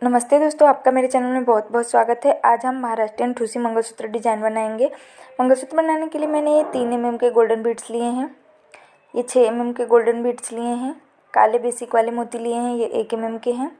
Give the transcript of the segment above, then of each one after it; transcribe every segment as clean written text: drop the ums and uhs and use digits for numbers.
नमस्ते दोस्तों, आपका मेरे चैनल में बहुत बहुत स्वागत है। आज हम महाराष्ट्रियन ठूसी मंगलसूत्र डिजाइन बनाएंगे। मंगलसूत्र बनाने के लिए मैंने ये 3 mm के गोल्डन बीड्स लिए हैं, ये 6 mm के गोल्डन बीड्स लिए हैं, काले बेसिक वाले मोती लिए हैं, ये 1 mm के हैं,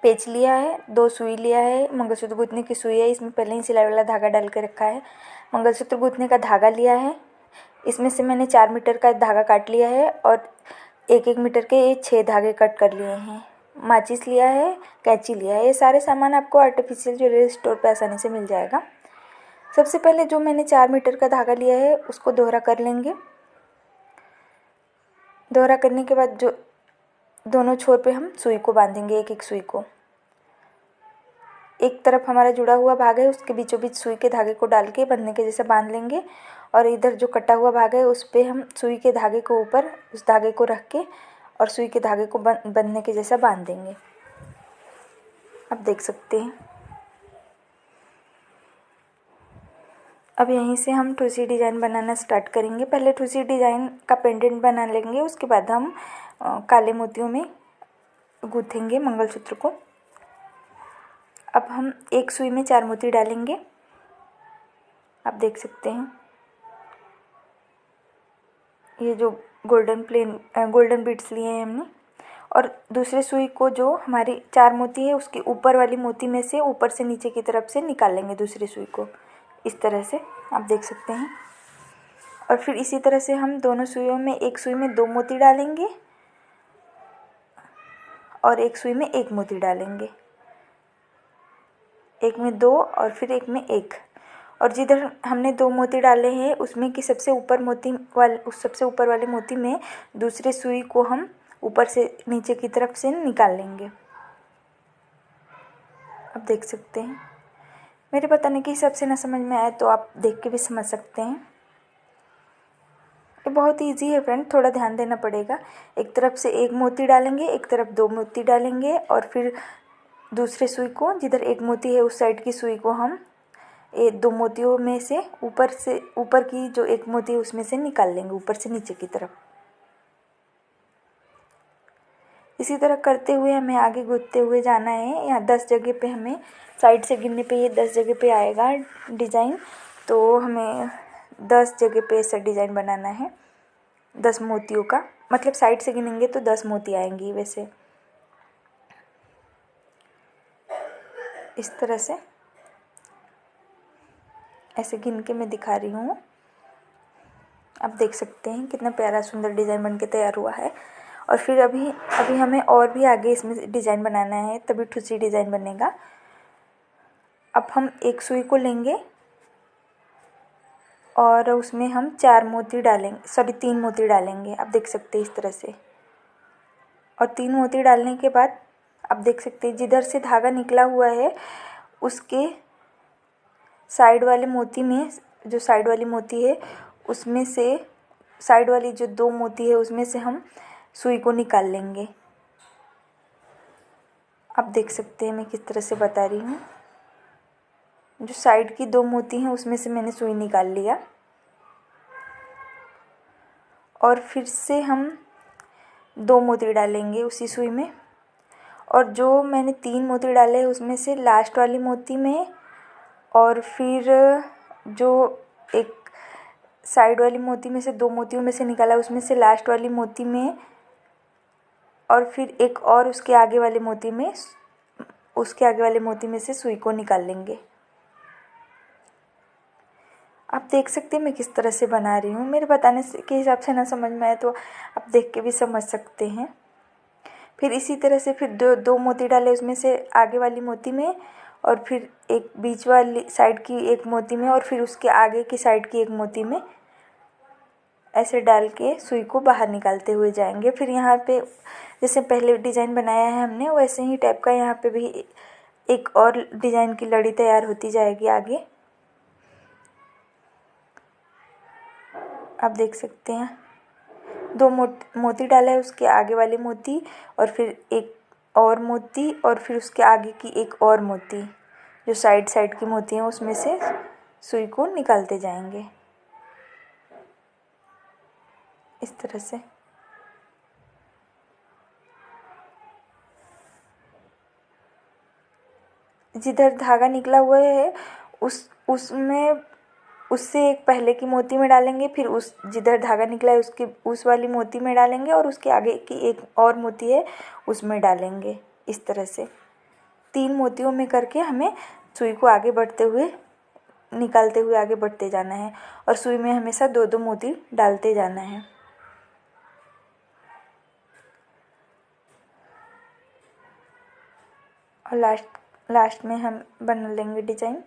पेच लिया है, 2 सुई लिया है, मंगलसूत्र गूंथने की सुई है, इसमें पहले ही सिलाई वाला धागा डाल के रखा है। मंगलसूत्र गूंथने का धागा लिया है, इसमें से मैंने 4 मीटर का धागा काट लिया है और 1-1 मीटर के ये 6 धागे कट कर लिए हैं। माचिस लिया है, कैंची लिया है। ये सारे सामान आपको आर्टिफिशियल ज्वेलरी स्टोर पे आसानी से मिल जाएगा। सबसे पहले जो मैंने 4 मीटर का धागा लिया है उसको दोहरा कर लेंगे। दोहरा करने के बाद जो दोनों छोर पे हम सुई को बांधेंगे, एक एक सुई को। एक तरफ हमारा जुड़ा हुआ भाग है उसके बीचों बीच सुई के धागे को डाल के बंधने के जैसा बांध लेंगे और इधर जो कटा हुआ भाग है उस पर हम सुई के धागे को ऊपर उस धागे को रख के और सुई के धागे को बंधने के जैसा बांध देंगे। आप देख सकते हैं। अब यहीं से हम ठूसी डिज़ाइन बनाना स्टार्ट करेंगे। पहले ठूसी डिज़ाइन का पेंडेंट बना लेंगे, उसके बाद हम काले मोतियों में गूँथेंगे मंगलसूत्र को। अब हम एक सुई में 4 मोती डालेंगे, आप देख सकते हैं। ये जो गोल्डन बीड्स लिए हैं हमने, और दूसरे सुई को जो हमारी 4 मोती है उसकी ऊपर वाली मोती में से ऊपर से नीचे की तरफ से निकाल लेंगे दूसरी सुई को, इस तरह से आप देख सकते हैं। और फिर इसी तरह से हम दोनों सुइयों में, एक सुई में 2 मोती डालेंगे और एक सुई में 1 मोती डालेंगे, एक में 2 और फिर एक में 1। और जिधर हमने 2 मोती डाले हैं उसमें की सबसे सबसे ऊपर वाले मोती में दूसरे सुई को हम ऊपर से नीचे की तरफ से निकाल लेंगे, आप देख सकते हैं। मेरे बताने के हिसाब से ना समझ में आए तो आप देख के भी समझ सकते हैं। ये बहुत इजी है फ्रेंड, थोड़ा ध्यान देना पड़ेगा। एक तरफ से 1 मोती डालेंगे, एक तरफ 2 मोती डालेंगे और फिर दूसरे सुई को, जिधर 1 मोती है उस साइड की सुई को हम 2 मोतियों में से ऊपर की जो 1 मोती है उसमें से निकाल लेंगे, ऊपर से नीचे की तरफ। इसी तरह करते हुए हमें आगे गूंथते हुए जाना है। यहाँ 10 जगह पे हमें साइड से गिनने पे ये 10 जगह पे आएगा डिज़ाइन, तो हमें 10 जगह पे ऐसा डिज़ाइन बनाना है। 10 मोतियों का मतलब साइड से गिनेंगे तो 10 मोती आएंगी। वैसे इस तरह से ऐसे गिन के मैं दिखा रही हूँ। आप देख सकते हैं कितना प्यारा सुंदर डिज़ाइन बन के तैयार हुआ है। और फिर अभी हमें और भी आगे इसमें डिज़ाइन बनाना है, तभी ठूसी डिज़ाइन बनेगा। अब हम एक सुई को लेंगे और उसमें हम 3 मोती डालेंगे, आप देख सकते हैं इस तरह से। और 3 मोती डालने के बाद आप देख सकते हैं जिधर से धागा निकला हुआ है उसके साइड वाले मोती में, जो साइड वाली मोती है उसमें से, साइड वाली जो 2 मोती है उसमें से हम सुई को निकाल लेंगे। आप देख सकते हैं मैं किस तरह से बता रही हूँ। जो साइड की 2 मोती हैं उसमें से मैंने सुई निकाल लिया और फिर से हम 2 मोती डालेंगे उसी सुई में। और जो मैंने 3 मोती डाले हैं उसमें से लास्ट वाली मोती में और फिर जो एक साइड वाली मोती में से 2 मोतियों में से निकाला उसमें से लास्ट वाली मोती में और फिर एक और उसके आगे वाले मोती में से सुई को निकाल लेंगे। आप देख सकते हैं मैं किस तरह से बना रही हूँ। मेरे बताने के हिसाब से ना समझ में आए तो आप देख के भी समझ सकते हैं। फिर इसी तरह से फिर 2 मोती डाले उसमें से आगे वाली मोती में और फिर एक बीच वाली साइड की 1 मोती में और फिर उसके आगे की साइड की 1 मोती में ऐसे डाल के सुई को बाहर निकालते हुए जाएंगे। फिर यहाँ पे जैसे पहले डिज़ाइन बनाया है हमने वैसे ही टाइप का यहाँ पे भी एक और डिज़ाइन की लड़ी तैयार होती जाएगी आगे, आप देख सकते हैं। 2 मोती डाला है, उसके आगे वाले मोती और फिर एक और मोती और फिर उसके आगे की एक और मोती, जो साइड की मोती हैं उसमें से सुई को निकालते जाएंगे इस तरह से। जिधर धागा निकला हुआ है उसमें उससे एक पहले की मोती में डालेंगे, फिर उस जिधर धागा निकला है उसकी उस वाली मोती में डालेंगे और उसके आगे की एक और मोती है उसमें डालेंगे। इस तरह से 3 मोतियों में करके हमें सुई को आगे बढ़ते हुए निकालते हुए आगे बढ़ते जाना है और सुई में हमेशा 2-2 मोती डालते जाना है। और लास्ट में हम बना लेंगे डिजाइन।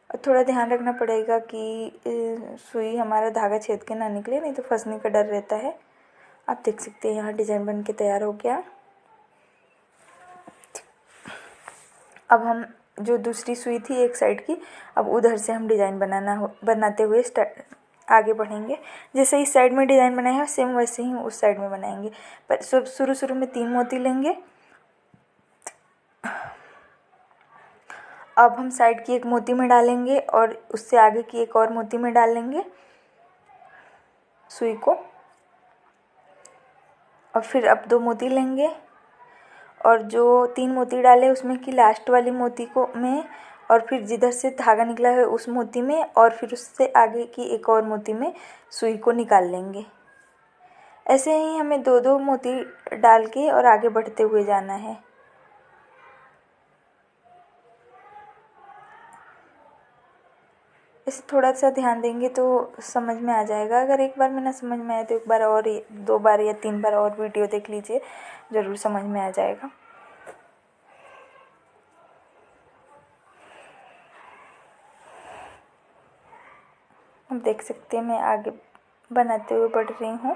और थोड़ा ध्यान रखना पड़ेगा कि सुई हमारा धागा छेद के ना निकले, नहीं तो फंसने का डर रहता है। आप देख सकते हैं यहाँ डिजाइन बन के तैयार हो गया। अब हम जो दूसरी सुई थी एक साइड की, अब उधर से हम डिजाइन बनाते हुए आगे बढ़ेंगे। जैसे इस साइड में डिजाइन बनाया है सेम वैसे ही उस साइड में बनाएंगे। पर शुरू में 3 मोती लेंगे। अब हम साइड की एक मोती में डालेंगे और उससे आगे की एक और मोती में डालेंगे सुई को। और फिर अब 2 मोती लेंगे और जो 3 मोती डाले उसमें की लास्ट वाली मोती को में और फिर जिधर से धागा निकला है उस मोती में और फिर उससे आगे की एक और मोती में सुई को निकाल लेंगे। ऐसे ही हमें 2-2 मोती डाल के और आगे बढ़ते हुए जाना है। इसे थोड़ा सा ध्यान देंगे तो समझ में आ जाएगा। अगर एक बार में ना समझ में आए तो एक बार और 2 बार या 3 बार और वीडियो देख लीजिए, ज़रूर समझ में आ जाएगा। अब देख सकते हैं मैं आगे बनाते हुए बढ़ रही हूँ।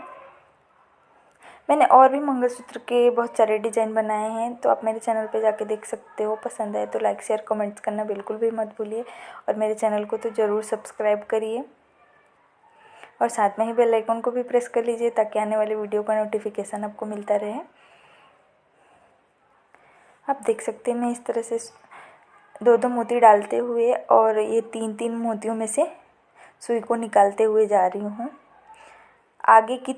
मैंने और भी मंगलसूत्र के बहुत सारे डिज़ाइन बनाए हैं, तो आप मेरे चैनल पे जाके देख सकते हो। पसंद आए तो लाइक शेयर कमेंट्स करना बिल्कुल भी मत भूलिए और मेरे चैनल को तो ज़रूर सब्सक्राइब करिए और साथ में ही बेल आइकन को भी प्रेस कर लीजिए ताकि आने वाली वीडियो का नोटिफिकेशन आपको मिलता रहे। आप देख सकते हैं मैं इस तरह से 2-2 मोती डालते हुए और ये 3-3 मोतियों में से सुई को निकालते हुए जा रही हूँ। आगे की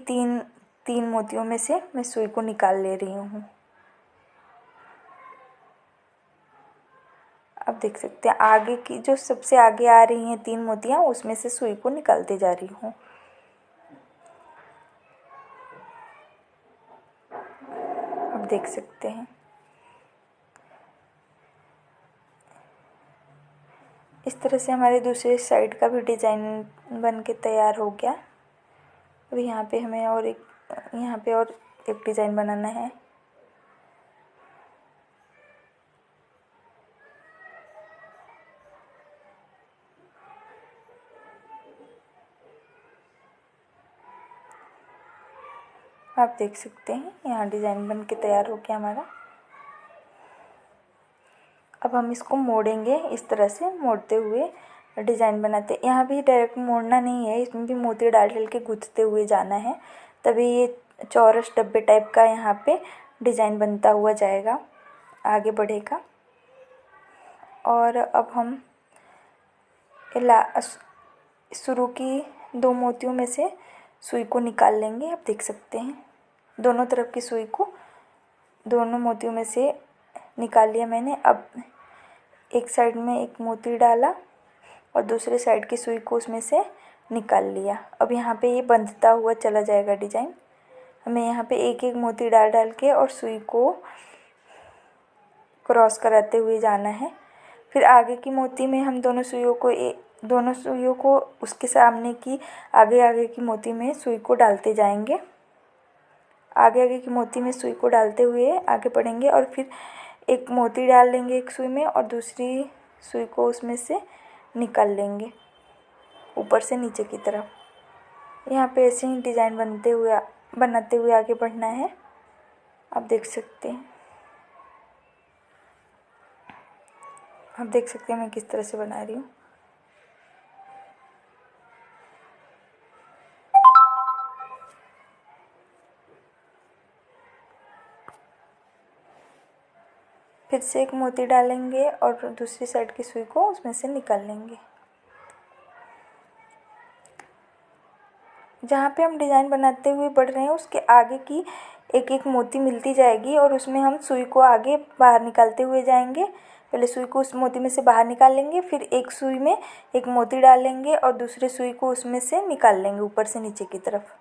3 मोतियों में से मैं सुई को निकाल ले रही हूँ। अब देख सकते हैं आगे की जो सबसे आगे आ रही हैं 3 मोतियाँ उसमें से सुई को निकालते जा रही हूँ। अब देख सकते हैं इस तरह से हमारे दूसरे साइड का भी डिज़ाइन बन के तैयार हो गया। अब यहाँ पे हमें और एक डिज़ाइन बनाना है। आप देख सकते हैं यहाँ डिज़ाइन बन के तैयार हो गया हमारा। अब हम इसको मोड़ेंगे, इस तरह से मोड़ते हुए डिज़ाइन बनाते। यहाँ भी डायरेक्ट मोड़ना नहीं है, इसमें भी मोती डाल डाल के गूंथते हुए जाना है, तभी ये चौरस डब्बे टाइप का यहाँ पे डिज़ाइन बनता हुआ जाएगा, आगे बढ़ेगा। और अब हम शुरू की 2 मोतियों में से सुई को निकाल लेंगे। आप देख सकते हैं दोनों तरफ की सुई को दोनों मोतियों में से निकाल लिया मैंने। अब एक साइड में एक मोती डाला और दूसरे साइड की सुई को उसमें से निकाल लिया। अब यहाँ पे ये बंधता हुआ चला जाएगा डिज़ाइन। हमें यहाँ पे एक एक मोती डाल डाल के और सुई को क्रॉस कराते हुए जाना है। फिर आगे की मोती में हम दोनों सुइयों को उसके सामने की आगे की मोती में सुई को डालते जाएंगे। आगे की मोती में सुई को डालते हुए आगे बढ़ेंगे और फिर एक मोती डाल लेंगे एक सुई में और दूसरी सुई को उसमें से निकाल लेंगे ऊपर से नीचे की तरफ। यहाँ पे ऐसे ही डिज़ाइन बनाते हुए आगे बढ़ना है। आप देख सकते हैं मैं किस तरह से बना रही हूँ। फिर से एक मोती डालेंगे और दूसरी साइड की सुई को उसमें से निकाल लेंगे। जहाँ पे हम डिज़ाइन बनाते हुए बढ़ रहे हैं उसके आगे की एक एक मोती मिलती जाएगी और उसमें हम सुई को आगे बाहर निकालते हुए जाएंगे। पहले सुई को उस मोती में से बाहर निकाल लेंगे, फिर एक सुई में एक मोती डालेंगे और दूसरे सुई को उसमें से निकाल लेंगे ऊपर से नीचे की तरफ,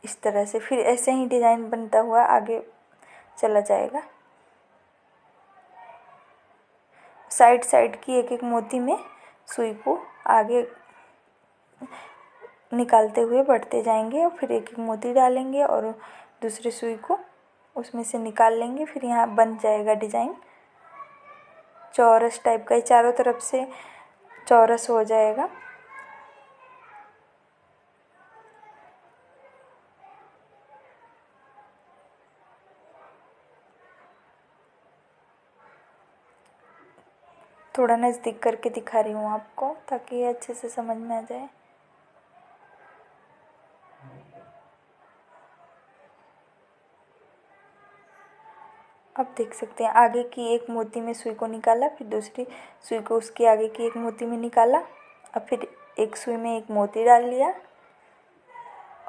इस तरह से। फिर ऐसे ही डिज़ाइन बनता हुआ आगे चला जाएगा। साइड साइड की एक एक मोती में सुई को आगे निकालते हुए बढ़ते जाएंगे और फिर एक एक मोती डालेंगे और दूसरे सुई को उसमें से निकाल लेंगे। फिर यहाँ बन जाएगा डिज़ाइन चौरस टाइप का, चारों तरफ से चौरस हो जाएगा। थोड़ा नज़दीक करके दिखा रही हूँ आपको ताकि ये अच्छे से समझ में आ जाए। अब देख सकते हैं आगे की एक मोती में सुई को निकाला, फिर दूसरी सुई को उसके आगे की एक मोती में निकाला, अब फिर एक सुई में एक मोती डाल लिया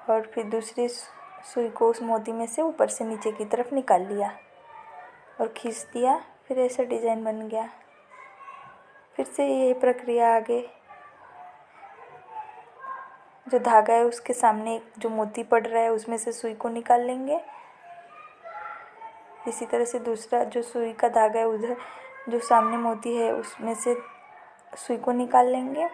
और फिर दूसरी सुई को उस मोती में से ऊपर से नीचे की तरफ निकाल लिया और खींच दिया। फिर ऐसा डिज़ाइन बन गया। फिर से यही प्रक्रिया आगे, जो धागा है उसके सामने जो मोती पड़ रहा है उसमें से सुई को निकाल लेंगे। इसी तरह से दूसरा जो सुई का धागा है उधर जो सामने मोती है उसमें से सुई को निकाल लेंगे।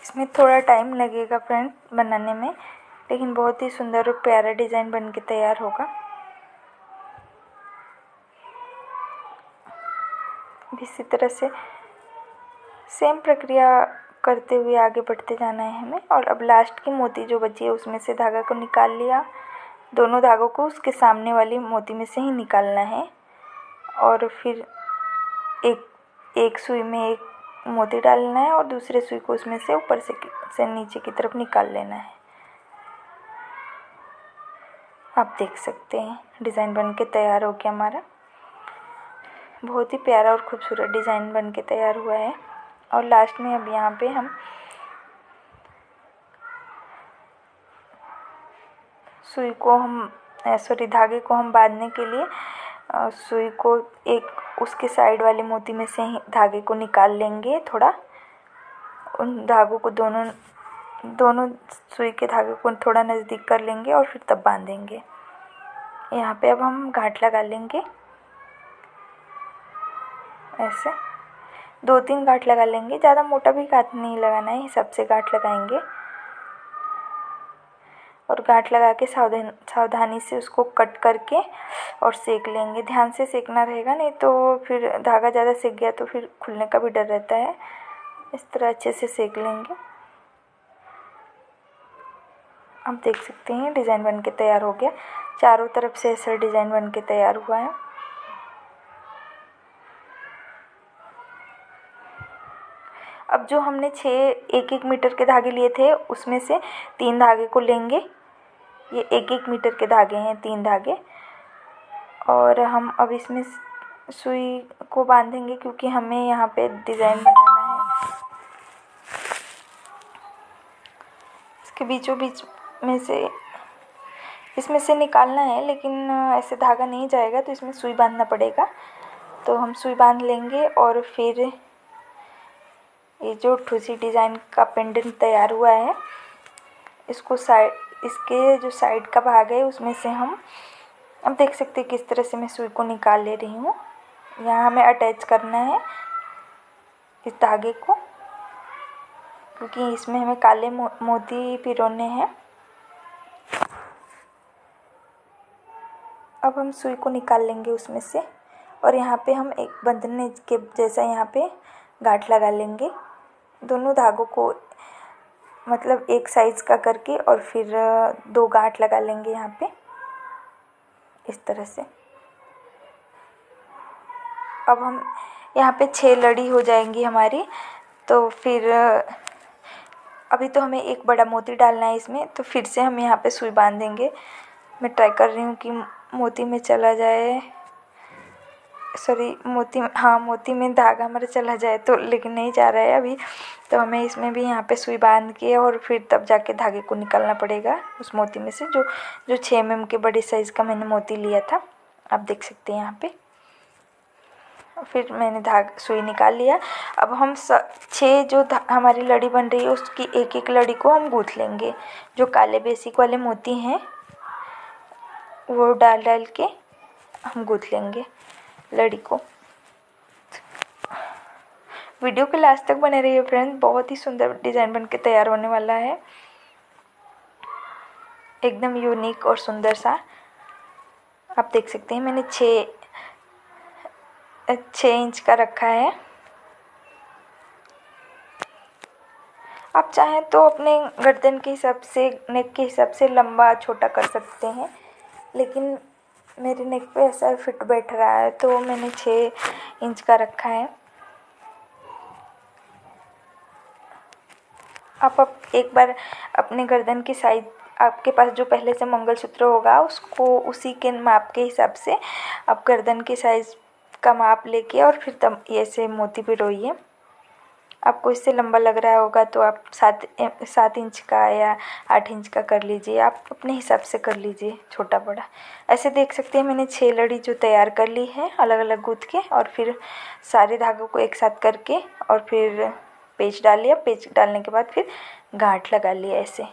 इसमें थोड़ा टाइम लगेगा फ्रेंड बनाने में, लेकिन बहुत ही सुंदर और प्यारा डिज़ाइन बन के तैयार होगा। इसी तरह से सेम प्रक्रिया करते हुए आगे बढ़ते जाना है हमें। और अब लास्ट की मोती जो बची है उसमें से धागा को निकाल लिया, दोनों धागों को उसके सामने वाली मोती में से ही निकालना है और फिर एक सुई में एक मोती डालना है और दूसरे सुई को उसमें से ऊपर से नीचे की तरफ निकाल लेना है। आप देख सकते हैं डिज़ाइन बन के तैयार हो गया हमारा। बहुत ही प्यारा और खूबसूरत डिज़ाइन बन के तैयार हुआ है। और लास्ट में अब यहाँ पे हम सुई को धागे को हम बांधने के लिए सुई को एक उसके साइड वाले मोती में से ही धागे को निकाल लेंगे। थोड़ा उन धागों को दोनों सुई के धागे को थोड़ा नज़दीक कर लेंगे और फिर तब बांधेंगे। यहाँ पे अब हम गांठ लगा लेंगे, ऐसे 2-3 गांठ लगा लेंगे, ज़्यादा मोटा भी गांठ नहीं लगाना है, हिसाब से गांठ लगाएंगे। और गांठ लगा के सावधानी से उसको कट करके और सेक लेंगे। ध्यान से सेकना रहेगा, नहीं तो फिर धागा ज़्यादा सेक गया तो फिर खुलने का भी डर रहता है। इस तरह अच्छे से सेक लेंगे। आप देख सकते हैं डिज़ाइन बन के तैयार हो गया। चारों तरफ से ऐसा डिज़ाइन बन के तैयार हुआ है। अब जो हमने 1-1 मीटर के धागे लिए थे उसमें से 3 धागे को लेंगे। ये 1-1 मीटर के धागे हैं, 3 धागे। और हम अब इसमें सुई को बांधेंगे क्योंकि हमें यहाँ पे डिज़ाइन बनाना है। इसके बीचों बीच में से इसमें से निकालना है, लेकिन ऐसे धागा नहीं जाएगा तो इसमें सुई बांधना पड़ेगा। तो हम सुई बांध लेंगे और फिर ये जो ठूसी डिज़ाइन का पेंडेंट तैयार हुआ है इसके जो साइड का भाग है उसमें से हम अब देख सकते हैं किस तरह से मैं सुई को निकाल ले रही हूँ। यहाँ हमें अटैच करना है इस धागे को, क्योंकि इसमें हमें काले मोती पिरोने हैं। अब हम सुई को निकाल लेंगे उसमें से और यहाँ पे हम एक बंधने के जैसा यहाँ पे गांठ लगा लेंगे। दोनों धागों को मतलब एक साइज़ का करके और फिर 2 गांठ लगा लेंगे यहाँ पे इस तरह से। अब हम यहाँ पे 6 लड़ी हो जाएंगी हमारी। तो फिर अभी तो हमें एक बड़ा मोती डालना है इसमें, तो फिर से हम यहाँ पे सुई बांध देंगे। मैं ट्राई कर रही हूँ कि मोती में चला जाए, सॉरी मोती में धागा हमारा चला जाए, तो लेकिन नहीं जा रहा है अभी। तो हमें इसमें भी यहाँ पे सुई बांध के और फिर तब जाके धागे को निकालना पड़ेगा उस मोती में से, जो 6 mm के बड़े साइज़ का मैंने मोती लिया था। आप देख सकते हैं यहाँ पे। फिर मैंने सुई निकाल लिया। अब हम 6 जो हमारी लड़ी बन रही है उसकी एक एक लड़ी को हम गूँथ लेंगे। जो काले बेसिक वाले मोती हैं वो डाल डाल के हम गूँथ लेंगे लड़ी को। वीडियो के लास्ट तक बने रहिए फ्रेंड्स, बहुत ही सुंदर डिज़ाइन बन के तैयार होने वाला है, एकदम यूनिक और सुंदर सा। आप देख सकते हैं मैंने 6 इंच का रखा है। आप चाहें तो अपने गर्दन के हिसाब से, नेक के हिसाब से लंबा छोटा कर सकते हैं, लेकिन मेरे नेक पे ऐसा फिट बैठ रहा है तो मैंने 6 इंच का रखा है। आप एक बार अपने गर्दन की साइज, आपके पास जो पहले से मंगलसूत्र होगा उसको उसी के माप के हिसाब से आप गर्दन की साइज़ का माप लेके और फिर तब ऐसे मोती पिरोइए। आपको इससे लंबा लग रहा होगा तो आप 7 इंच का या 8 इंच का कर लीजिए, आप अपने हिसाब से कर लीजिए, छोटा बड़ा। ऐसे देख सकते हैं मैंने 6 लड़ी जो तैयार कर ली है अलग अलग गूँथ के, और फिर सारे धागों को एक साथ करके और फिर पेच डाल लिया। पेच डालने के बाद फिर गांठ लगा लिया। ऐसे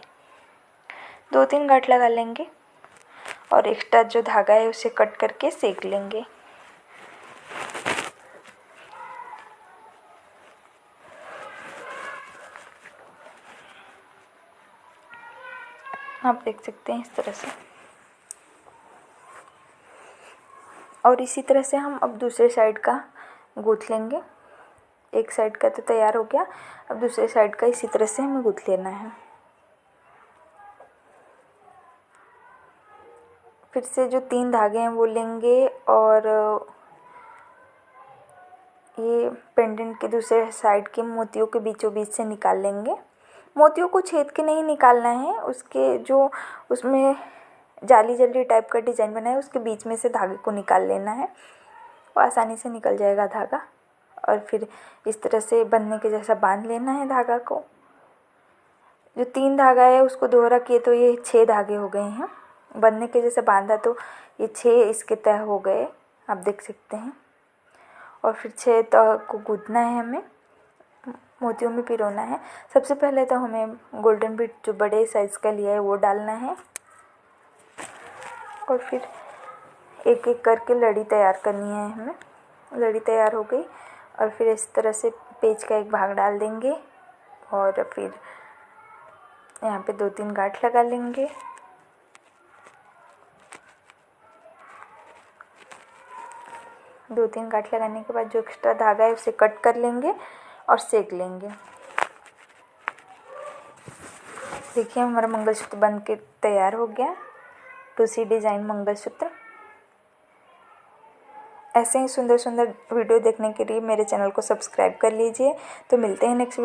2-3 गांठ लगा लेंगे और एक्स्ट्रा जो धागा है उसे कट करके सेक लेंगे। आप देख सकते हैं इस तरह से। और इसी तरह से हम अब दूसरे साइड का गूँथ लेंगे। एक साइड का तो तैयार हो गया, अब दूसरे साइड का इसी तरह से हमें गूँथ लेना है। फिर से जो 3 धागे हैं वो लेंगे और ये पेंडेंट के दूसरे साइड के मोतियों के बीचों बीच से निकाल लेंगे। मोतियों को छेद के नहीं निकालना है, उसके जो उसमें जाली जाली टाइप का डिज़ाइन बना है उसके बीच में से धागे को निकाल लेना है, वो आसानी से निकल जाएगा धागा। और फिर इस तरह से बंधने के जैसा बांध लेना है धागा को। जो 3 धागा है उसको दोहरा किए तो ये 6 धागे हो गए हैं। बंधने के जैसे बांधा तो ये 6 इसके तय हो गए, आप देख सकते हैं। और फिर 6 तह को गूँथना है, हमें मोतियों में पिरोना है। सबसे पहले तो हमें गोल्डन बीड जो बड़े साइज़ का लिया है वो डालना है और फिर एक एक करके लड़ी तैयार करनी है हमें। लड़ी तैयार हो गई और फिर इस तरह से पेच का एक भाग डाल देंगे और फिर यहाँ पे 2-3 गांठ लगा लेंगे। दो तीन गांठ लगाने के बाद जो एक्स्ट्रा धागा है उसे कट कर लेंगे और सेक लेंगे। देखिए हमारा मंगलसूत्र बन के तैयार हो गया, टूसी डिज़ाइन मंगलसूत्र। ऐसे ही सुंदर सुंदर वीडियो देखने के लिए मेरे चैनल को सब्सक्राइब कर लीजिए। तो मिलते हैं नेक्स्ट वीडियो।